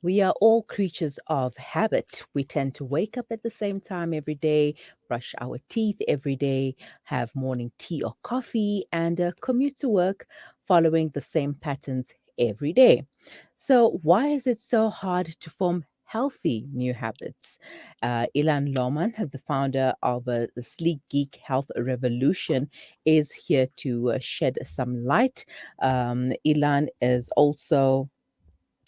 We are all creatures of habit. We tend to wake up at the same time every day, brush our teeth every day, have morning tea or coffee, and commute to work following the same patterns every day. So, why is it so hard to form healthy new habits? Elan Lohmann, the founder of the Sleek Geek Health Revolution, is here to shed some light. Elan is also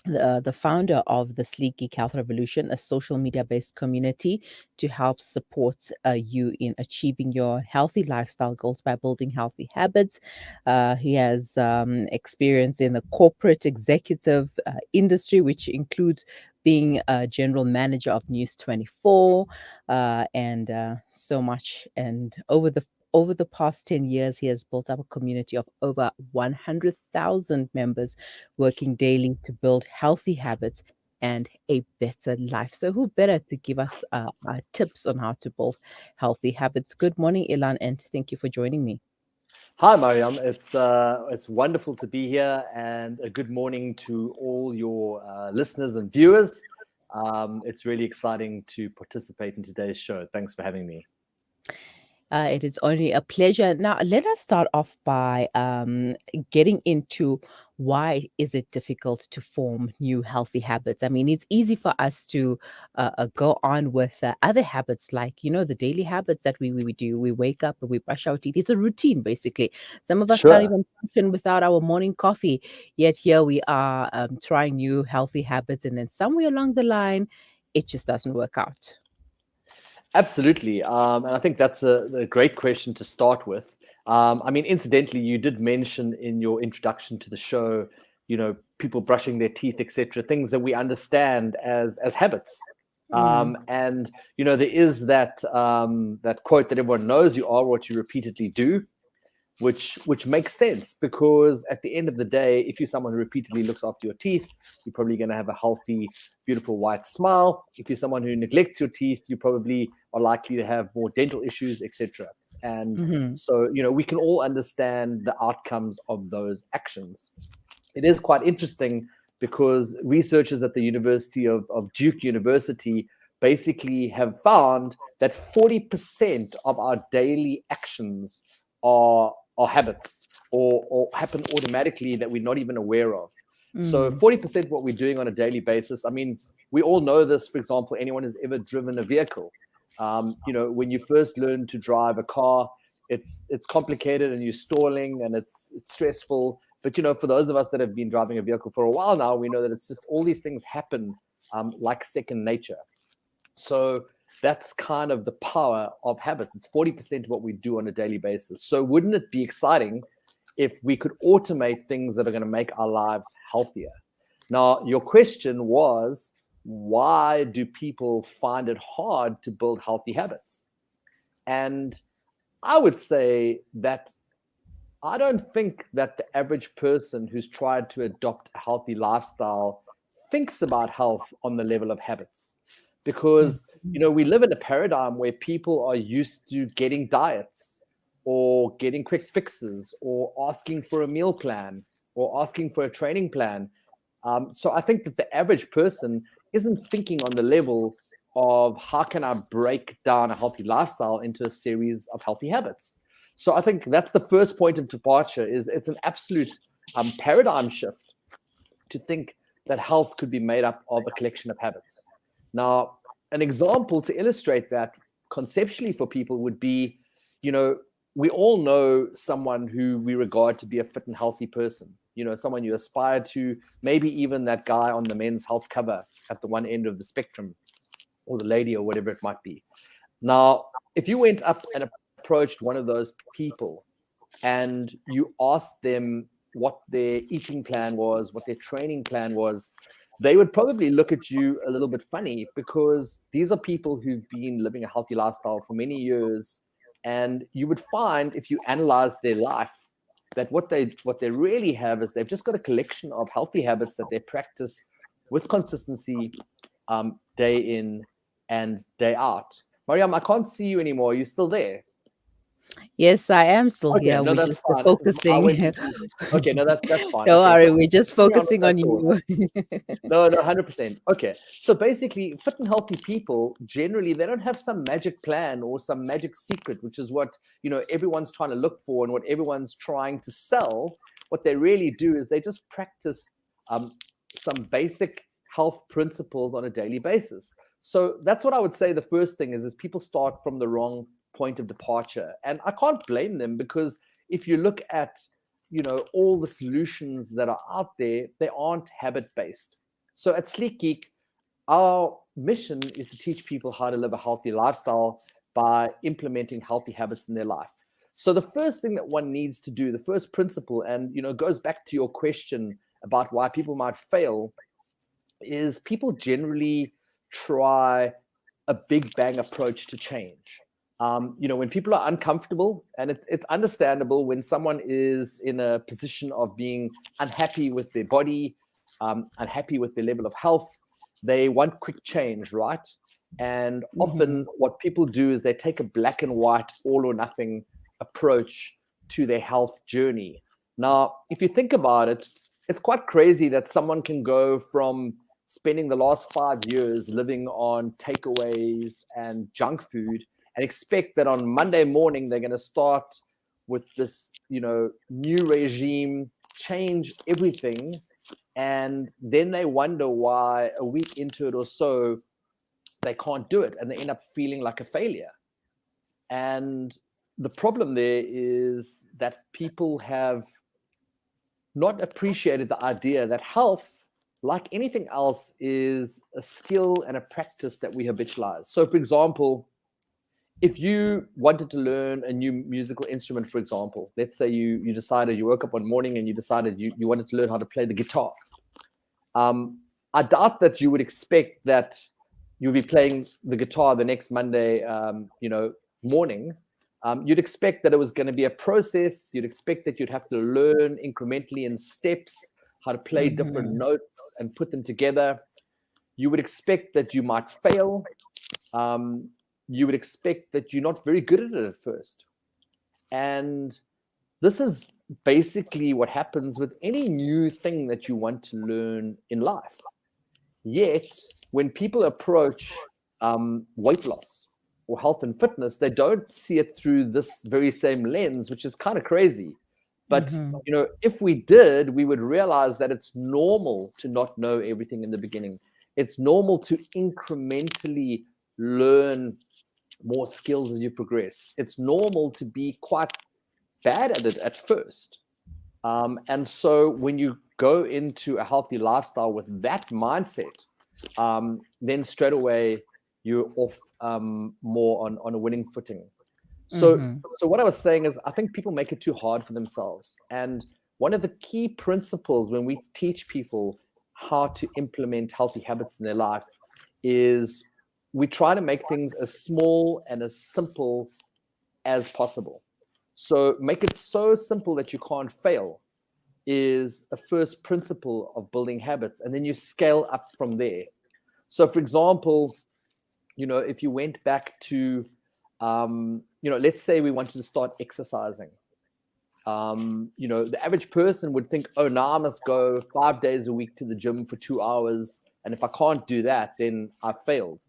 the founder of the Sleekgeek Health Revolution, a social media based community to help support you in achieving your healthy lifestyle goals by building healthy habits. He has experience in the corporate executive industry, which includes being a general manager of News 24 and so much. And over the past 10 years, he has built up a community of over 100,000 members working daily to build healthy habits and a better life. So, who better to give us tips on how to build healthy habits? Good morning, Ilan, and thank you for joining me. Hi, Mariam. It's wonderful to be here, and a good morning to all your listeners and viewers. It's really exciting to participate in today's show. Thanks for having me. It is only a pleasure. Now, let us start off by getting into why is it difficult to form new healthy habits. I mean, it's easy for us to go on with other habits like, the daily habits that we do. We wake up and we brush our teeth. It's a routine, basically. Some of us can't Sure. even function without our morning coffee. Yet here we are trying new healthy habits. And then somewhere along the line, it just doesn't work out. Absolutely. And I think that's a great question to start with. I mean, incidentally, you did mention in your introduction to the show, people brushing their teeth, etc., things that we understand as habits. Mm. And there is that quote that everyone knows: "You are what you repeatedly do." Which makes sense, because at the end of the day, if you're someone who repeatedly looks after your teeth, you're probably going to have a healthy, beautiful white smile. If you're someone who neglects your teeth, you probably are likely to have more dental issues, etc. And Hmm. so, we can all understand the outcomes of those actions. It is quite interesting because researchers at the University of Duke University basically have found that 40% of our daily actions are habits, or happen automatically that we're not even aware of. So Mm. 40% what we're doing on a daily basis. I mean, we all know this. For example, anyone who's ever driven a vehicle, when you first learn to drive a car, it's complicated and you're stalling and it's stressful. But for those of us that have been driving a vehicle for a while now, we know that it's just all these things happen like second nature. So that's kind of the power of habits. It's 40% of what we do on a daily basis. So wouldn't it be exciting if we could automate things that are going to make our lives healthier? Now, your question was, why do people find it hard to build healthy habits? And I would say that I don't think that the average person who's tried to adopt a healthy lifestyle thinks about health on the level of habits, because we live in a paradigm where people are used to getting diets or getting quick fixes or asking for a meal plan or asking for a training plan. So I think that the average person isn't thinking on the level of how can I break down a healthy lifestyle into a series of healthy habits. So I think that's the first point of departure. Is it's an absolute paradigm shift to think that health could be made up of a collection of habits. Now, an example to illustrate that conceptually for people would be, we all know someone who we regard to be a fit and healthy person, someone you aspire to, maybe even that guy on the Men's Health cover at the one end of the spectrum, or the lady, or whatever it might be. Now, if you went up and approached one of those people and you asked them what their eating plan was, what their training plan was, they would probably look at you a little bit funny, because these are people who've been living a healthy lifestyle for many years. And you would find, if you analyze their life, that what they really have is they've just got a collection of healthy habits that they practice with consistency, day in and day out. Mariam, I can't see you anymore. Are you still there? Yes, I am still Okay, here. no, We're that's just fine. I went focusing. into okay, no, that's fine. Don't Okay, so worry, we're just carry on with focusing that on thought. you. No, no, 100%. Okay. So basically, fit and healthy people generally they don't have some magic plan or some magic secret, which is what, everyone's trying to look for and what everyone's trying to sell. What they really do is they just practice um, some basic health principles on a daily basis. So that's what I would say the first thing is people start from the wrong point of departure. And I can't blame them because if you look at all the solutions that are out there, they aren't habit based. So at Sleekgeek, our mission is to teach people how to live a healthy lifestyle by implementing healthy habits in their life. So the first thing that one needs to do, the first principle, and goes back to your question about why people might fail, is people generally try a big bang approach to change. When people are uncomfortable, and it's understandable when someone is in a position of being unhappy with their body, unhappy with their level of health, they want quick change, right? And Hmm. often, what people do is they take a black and white, all or nothing approach to their health journey. Now, if you think about it, it's quite crazy that someone can go from spending the last 5 years living on takeaways and junk food and expect that on Monday morning they're going to start with this, new regime, change everything, and then they wonder why a week into it or so they can't do it and they end up feeling like a failure. And the problem there is that people have not appreciated the idea that health, like anything else, is a skill and a practice that we habitualize. So, for example, if you wanted to learn a new musical instrument, for example, let's say you decided you woke up one morning and you decided you wanted to learn how to play the guitar. Um, I doubt that you would expect that you'll be playing the guitar the next Monday, morning. You'd expect that it was going to be a process. You'd expect that you'd have to learn incrementally in steps how to play different Hmm. notes and put them together. You would expect that you might fail. Um, you would expect that you're not very good at it at first. And this is basically what happens with any new thing that you want to learn in life. Yet, when people approach weight loss or health and fitness, they don't see it through this very same lens, which is kind of crazy. But Hmm. if we did, we would realize that it's normal to not know everything in the beginning. It's normal to incrementally learn more skills as you progress. It's normal to be quite bad at it at first. And so when you go into a healthy lifestyle with that mindset, then straight away you're off more on a winning footing. So, Hmm. so what I was saying is, I think people make it too hard for themselves. And one of the key principles when we teach people how to implement healthy habits in their life is we try to make things as small and as simple as possible. So make it so simple that you can't fail is a first principle of building habits, and then you scale up from there. So, for example, if you went back to, let's say we wanted to start exercising. The average person would think, oh, now I must go 5 days a week to the gym for 2 hours. And if I can't do that, then I failed.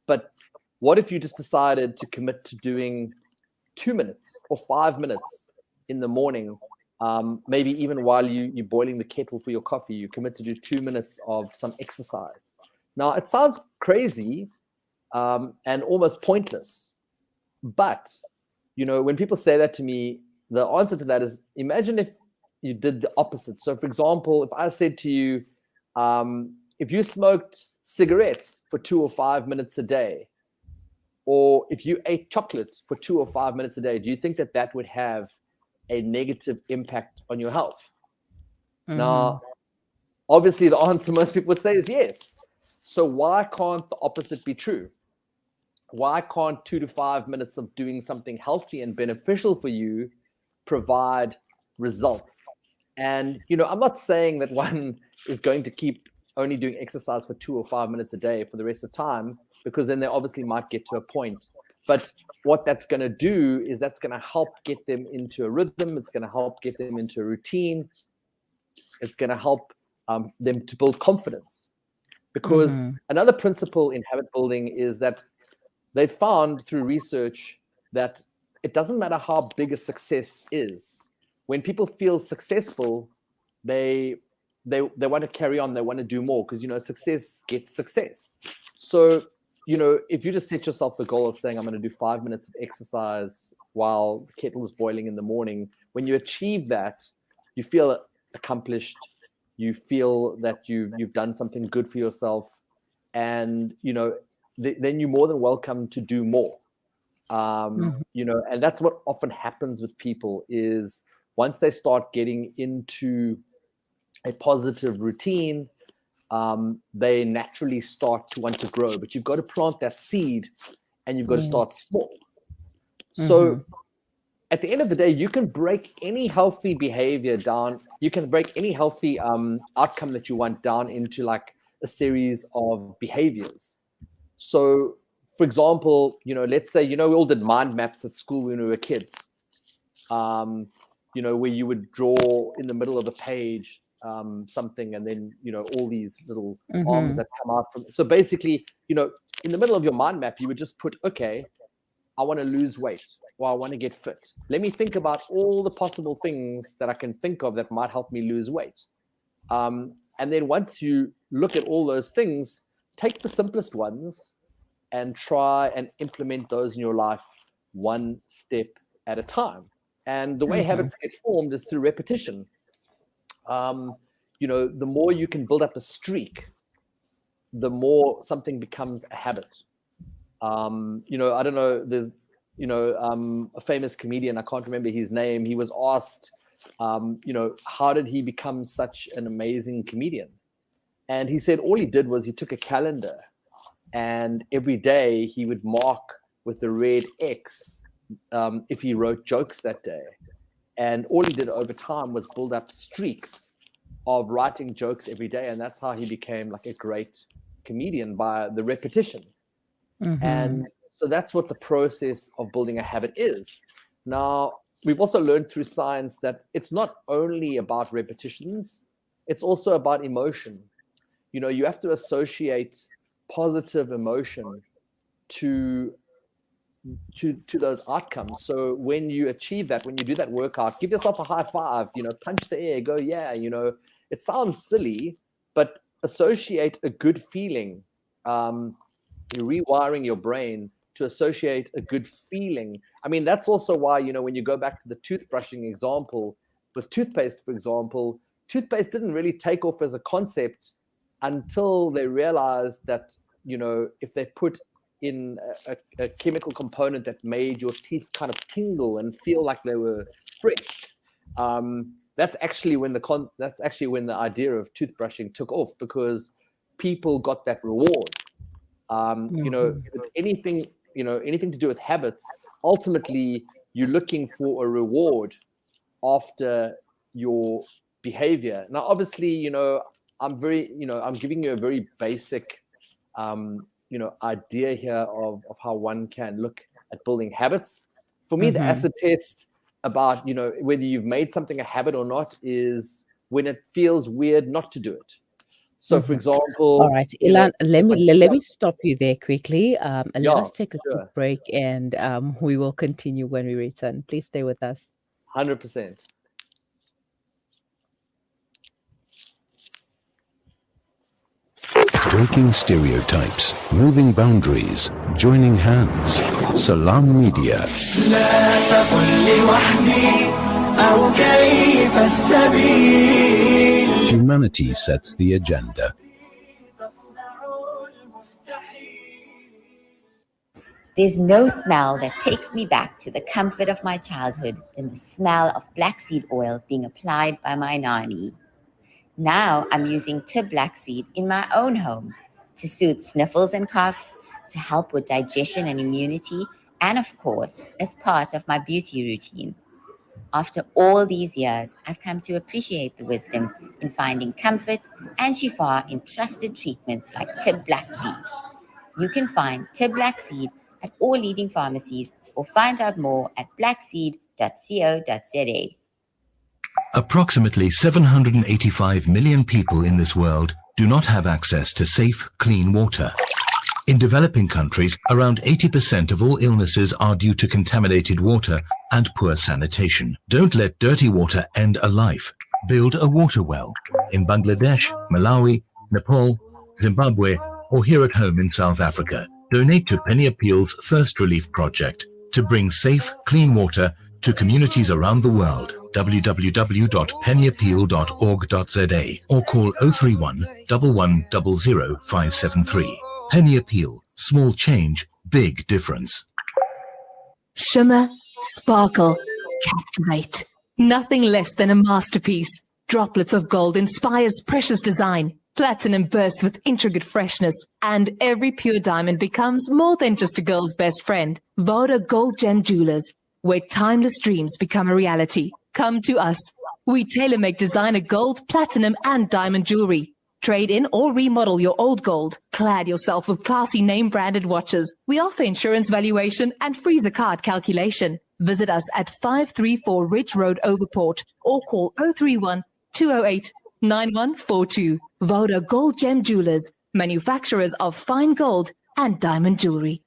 But what if you just decided to commit to doing 2 minutes or 5 minutes in the morning? Maybe even while you're boiling the kettle for your coffee, you commit to do 2 minutes of some exercise. Now, it sounds crazy and almost pointless. But, when people say that to me, the answer to that is imagine if you did the opposite. So, for example, if I said to you, if you smoked cigarettes for 2 or 5 minutes a day, or if you ate chocolate for 2 or 5 minutes a day, do you think that that would have a negative impact on your health? Hmm. Now, obviously, the answer most people would say is yes. So, why can't the opposite be true? Why can't 2 to 5 minutes of doing something healthy and beneficial for you provide results? And, I'm not saying that one is going to keep only doing exercise for 2 or 5 minutes a day for the rest of time, because then they obviously might get to a point. But what that's going to do is that's going to help get them into a rhythm. It's going to help get them into a routine. It's going to help them to build confidence. Because another principle in habit building is that they found through research that it doesn't matter how big a success is. When people feel successful, they want to carry on. They want to do more because, success gets success. So, if you just set yourself the goal of saying, I'm going to do 5 minutes of exercise while the kettle is boiling in the morning, when you achieve that, you feel accomplished. You feel that you've done something good for yourself, and then you're more than welcome to do more. And that's what often happens with people is once they start getting into a positive routine, they naturally start to want to grow. But you've got to plant that seed, and you've got to start small. So at the end of the day, you can break any healthy behavior down. You can break any healthy outcome that you want down into like a series of behaviors. So, for example, let's say, we all did mind maps at school when we were kids, where you would draw in the middle of the page something, and then, all these little arms that come out from. So basically, in the middle of your mind map, you would just put, okay, I want to lose weight, or I want to get fit. Let me think about all the possible things that I can think of that might help me lose weight. And then once you look at all those things, take the simplest ones and try and implement those in your life one step at a time. And the way habits get formed is through repetition. The more you can build up a streak, the more something becomes a habit. I don't know, there's, a famous comedian, I can't remember his name. He was asked, how did he become such an amazing comedian? And he said all he did was he took a calendar, and every day he would mark with the red X if he wrote jokes that day. And all he did over time was build up streaks of writing jokes every day. And that's how he became like a great comedian, by the repetition. And so that's what the process of building a habit is. Now, we've also learned through science that it's not only about repetitions, it's also about emotion. You have to associate positive emotion to those outcomes. So when you achieve that, when you do that workout, give yourself a high five, punch the air, go, yeah, it sounds silly, but associate a good feeling. You're rewiring your brain to associate a good feeling. I mean, that's also why, when you go back to the toothbrushing example, with toothpaste, for example, toothpaste didn't really take off as a concept until they realized that, if they put in a chemical component that made your teeth kind of tingle and feel like they were fresh, that's actually when the idea of toothbrushing took off, because people got that reward. Anything to do with habits, ultimately you're looking for a reward after your behavior. Now, obviously, I'm giving you a very basic, idea here of how one can look at building habits. For me, the acid test about, whether you've made something a habit or not is when it feels weird not to do it. So, for example, All right, Elan, let me stop you there quickly. And let yeah, us take a quick sure, break, and we will continue when we return. Please stay with us. 100%. Breaking stereotypes, moving boundaries, joining hands. Salam Media. لا تقل لي وحدي أو كيف السبيل. Humanity sets the agenda. There's no smell that takes me back to the comfort of my childhood than the smell of black seed oil being applied by my nanny. Now I'm using Tib black seed in my own home to soothe sniffles and coughs, to help with digestion and immunity, and of course, as part of my beauty routine. After all these years, I've come to appreciate the wisdom in finding comfort and shifa in trusted treatments like Tib black seed. You can find Tib black seed at all leading pharmacies or find out more at blackseed.co.za. Approximately 785 million people in this world do not have access to safe, clean water. In developing countries, around 80% of all illnesses are due to contaminated water and poor sanitation. Don't let dirty water end a life. Build a water well in Bangladesh, Malawi, Nepal, Zimbabwe, or here at home in South Africa. Donate to Penny Appeal's Thirst Relief Project to bring safe, clean water to communities around the world. www.pennyappeal.org.za or call 031 1100 573. Penny Appeal. Small change, big difference. Shimmer, sparkle, captivate. Nothing less than a masterpiece. Droplets of gold inspires precious design. Platinum bursts with intricate freshness. And every pure diamond becomes more than just a girl's best friend. Voda Gold Gem Jewelers, where timeless dreams become a reality. Come to us. We tailor-make designer gold, platinum, and diamond jewelry. Trade in or remodel your old gold. Clad yourself with classy name-branded watches. We offer insurance valuation and freezer card calculation. Visit us at 534 Ridge Road, Overport, or call 031 208 9142. Voda Gold Gem Jewelers, manufacturers of fine gold and diamond jewelry.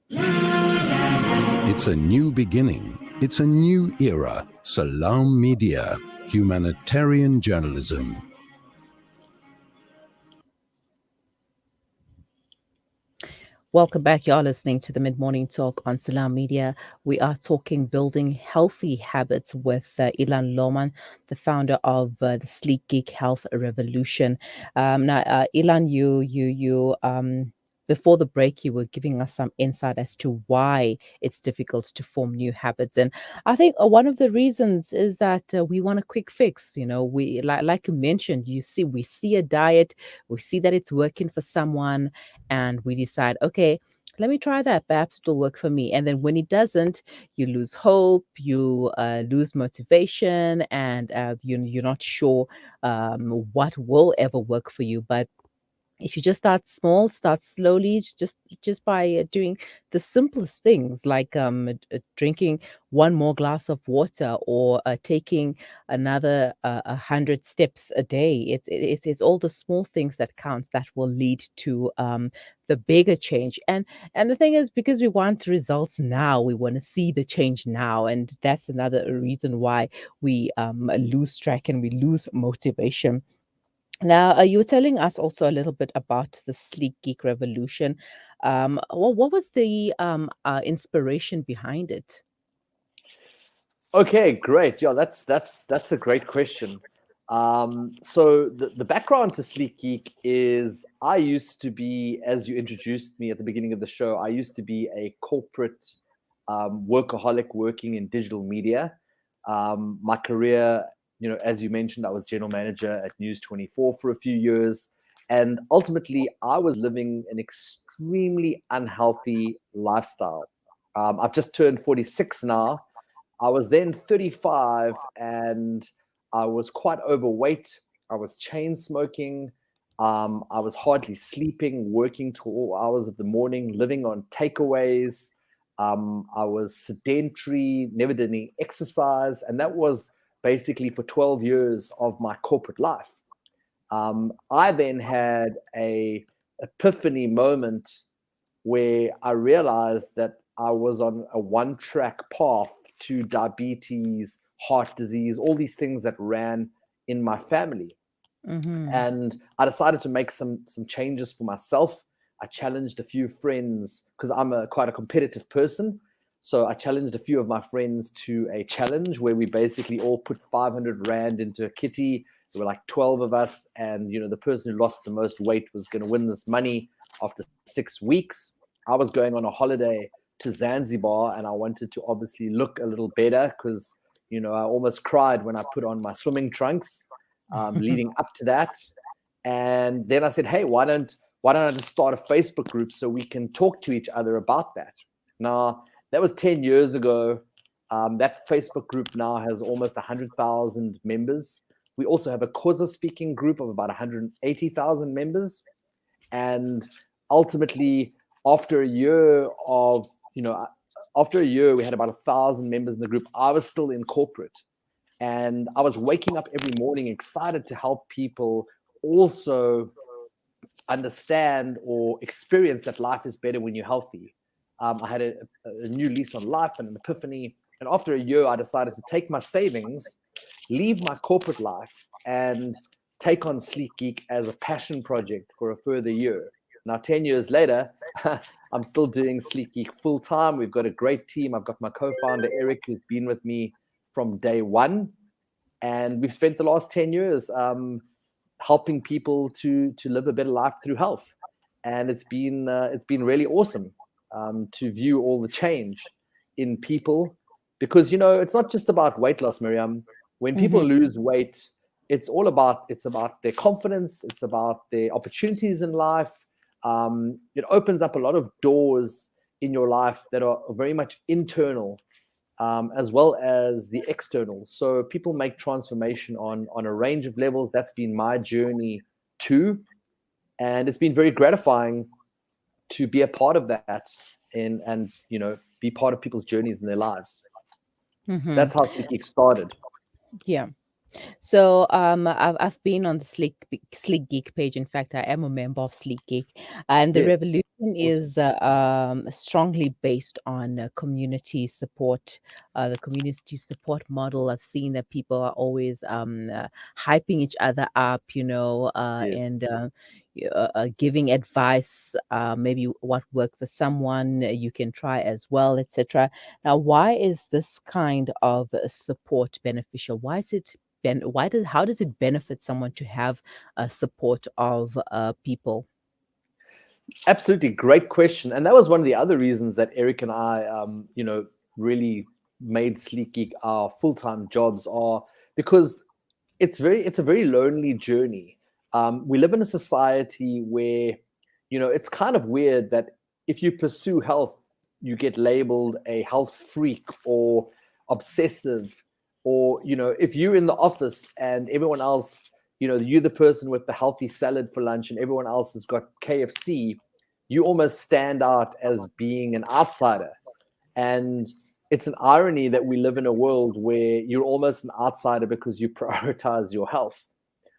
It's a new beginning. It's a new era. Salam Media, humanitarian journalism. Welcome back. You're listening to the Mid-Morning Talk on Salam Media. We are talking building healthy habits with Elan Lohmann, the founder of the Sleekgeek Health Revolution. Now, Elan, you before the break, you were giving us some insight as to why it's difficult to form new habits, and I think one of the reasons is that we want a quick fix. You know, we like you mentioned, we see a diet, we see that it's working for someone, and we decide, okay, let me try that. Perhaps it'll work for me. And then when it doesn't, you lose hope, you lose motivation, and you're not sure what will ever work for you. But if you just start small, start slowly, just by doing the simplest things like drinking one more glass of water, or taking another 100 steps a day. It's all the small things that counts that will lead to the bigger change. And the thing is, because we want results now, we want to see the change now, and that's another reason why we lose track and we lose motivation. Now, you were telling us also a little bit about the Sleekgeek revolution. What was the inspiration behind it? Okay, great. Yeah, that's a great question. So the background to Sleekgeek is I used to be, as you introduced me at the beginning of the show, I used to be a corporate workaholic working in digital media. My career, as you mentioned, I was general manager at News 24 for a few years. And ultimately, I was living an extremely unhealthy lifestyle. I've just turned 46 now. I was then 35 and I was quite overweight. I was chain smoking. I was hardly sleeping, working till all hours of the morning, living on takeaways. I was sedentary, never did any exercise. And that was basically for 12 years of my corporate life. I then had a epiphany moment where I realized that I was on a one-track path to diabetes, heart disease, all these things that ran in my family. Mm-hmm. And I decided to make some changes for myself. I challenged a few friends because I'm quite a competitive person. So I challenged a few of my friends to a challenge where we basically all put 500 Rand into a kitty. There were like 12 of us. And, the person who lost the most weight was going to win this money after 6 weeks. I was going on a holiday to Zanzibar and I wanted to obviously look a little better because, I almost cried when I put on my swimming trunks leading up to that. And then I said, hey, why don't I just start a Facebook group so we can talk to each other about that? Now, that was 10 years ago. That Facebook group now has almost 100,000 members. We also have a Xhosa speaking group of about 180,000 members. And ultimately, after a year of, after a year, we had about 1,000 members in the group. I was still in corporate, and I was waking up every morning excited to help people also understand or experience that life is better when you're healthy. I had a new lease on life and an epiphany. And after a year, I decided to take my savings, leave my corporate life, and take on Sleekgeek as a passion project for a further year. Now, 10 years later, I'm still doing Sleekgeek full time. We've got a great team. I've got my co-founder, Eric, who's been with me from day one. And we've spent the last 10 years helping people to live a better life through health. And it's been really awesome to view all the change in people, because it's not just about weight loss, Miriam. When people lose weight, it's about their confidence, it's about their opportunities in life. It opens up a lot of doors in your life that are very much internal, as well as the external. So people make transformation on a range of levels. That's been my journey too, and it's been very gratifying to be a part of that and be part of people's journeys in their lives. So that's how Sleekgeek started. Yeah. So I've been on the Sleekgeek page. In fact, I am a member of Sleekgeek, and the Yes. revolution is strongly based on community support. The community support model. I've seen that people are always hyping each other up, Yes. and giving advice. Maybe what worked for someone, you can try as well, etc. Now, why is this kind of support beneficial? Why is it how does it benefit someone to have support of people? Absolutely, great question. And that was one of the other reasons that Eric and I, really made Sleekgeek our full-time jobs, are because it's a very lonely journey. We live in a society where, it's kind of weird that if you pursue health, you get labeled a health freak or obsessive, or, if you're in the office and everyone else, you're the person with the healthy salad for lunch and everyone else has got KFC, you almost stand out as being an outsider. And it's an irony that we live in a world where you're almost an outsider because you prioritize your health.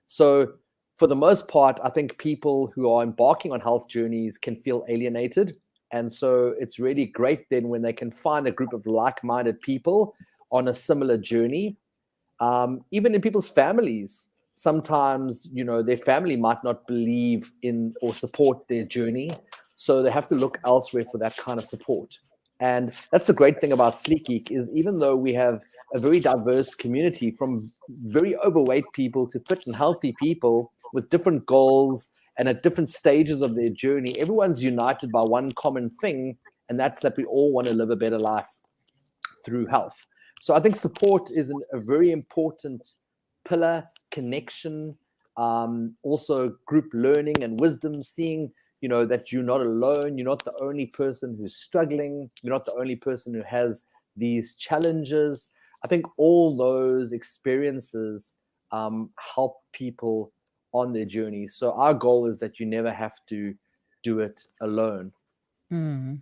So for the most part, I think people who are embarking on health journeys can feel alienated. And so it's really great then when they can find a group of like-minded people on a similar journey. Even in people's families, sometimes, their family might not believe in or support their journey. So they have to look elsewhere for that kind of support. And that's the great thing about Sleekgeek, is even though we have a very diverse community, from very overweight people to fit and healthy people with different goals and at different stages of their journey, everyone's united by one common thing, and that's that we all want to live a better life through health. So I think support is a very important pillar, connection, also group learning and wisdom, seeing that you're not alone. You're not the only person who's struggling. You're not the only person who has these challenges. I think all those experiences help people on their journey. So our goal is that you never have to do it alone. Mm.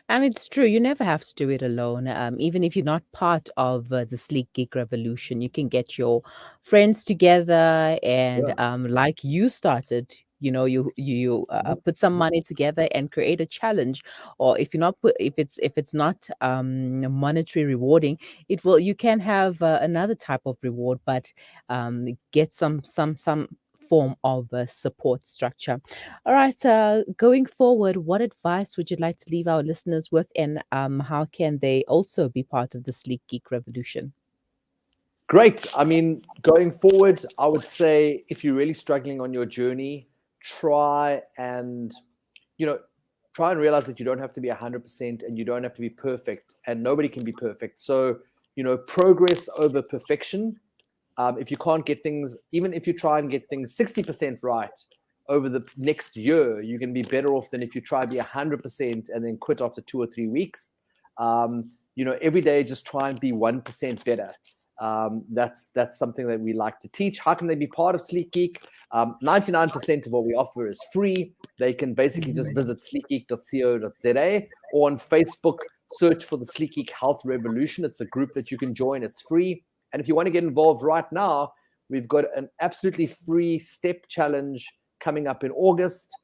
And it's true, you never have to do it alone. Even if you're not part of the Sleekgeek revolution, you can get your friends together and, Yeah. like you started. You put some money together and create a challenge. Or if you're not put, if it's not monetary rewarding, you can have another type of reward, but get some form of support structure. All right. Going forward, what advice would you like to leave our listeners with, and how can they also be part of the Sleek Geek revolution? Great. I mean, going forward, I would say if you're really struggling on your journey, try and, realize that you don't have to be 100% and you don't have to be perfect, and nobody can be perfect. So, progress over perfection. If you can't get things, even if you try and get things 60% right over the next year, you can be better off than if you try to be 100% and then quit after 2 or 3 weeks. Every day, just try and be 1% better. That's something that we like to teach. How can they be part of Sleekgeek? 99% of what we offer is free. They can basically just visit sleekgeek.co.za, or on Facebook, search for the Sleekgeek Health Revolution. It's a group that you can join. It's free. And if you want to get involved right now, we've got an absolutely free step challenge coming up in August.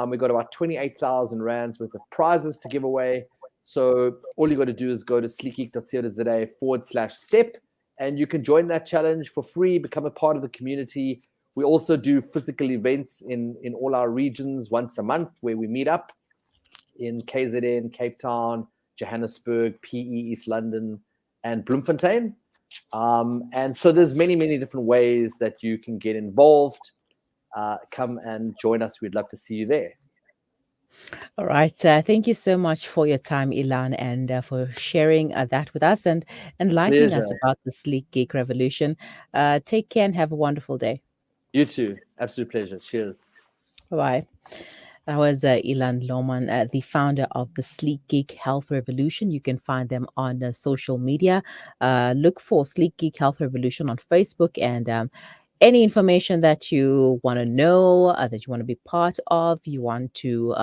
We've got about 28,000 rands worth of prizes to give away. So all you got to do is go to sleekgeek.co.za/step, and you can join that challenge for free, become a part of the community. We also do physical events in all our regions once a month, where we meet up in KZN, Cape Town, Johannesburg, PE, East London, and Bloemfontein. And so there's many, many different ways that you can get involved. Come and join us. We'd love to see you there. All right. Thank you so much for your time, Elan, and for sharing that with us and enlightening us Pleasure. about the Sleekgeek revolution. Take care and have a wonderful day. You too. Absolute pleasure. Cheers. Bye-bye. That was Elan Lohmann, the founder of the Sleekgeek Health Revolution. You can find them on social media. Look for Sleekgeek Health Revolution on Facebook, and any information that you want to know, that you want to be part of, you want to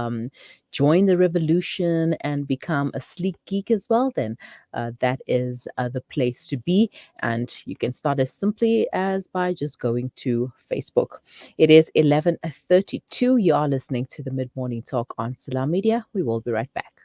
join the revolution and become a sleek geek as well, then that is the place to be. And you can start as simply as by just going to Facebook. It is 11:32. You are listening to the Mid-Morning Talk on Salam Media. We will be right back.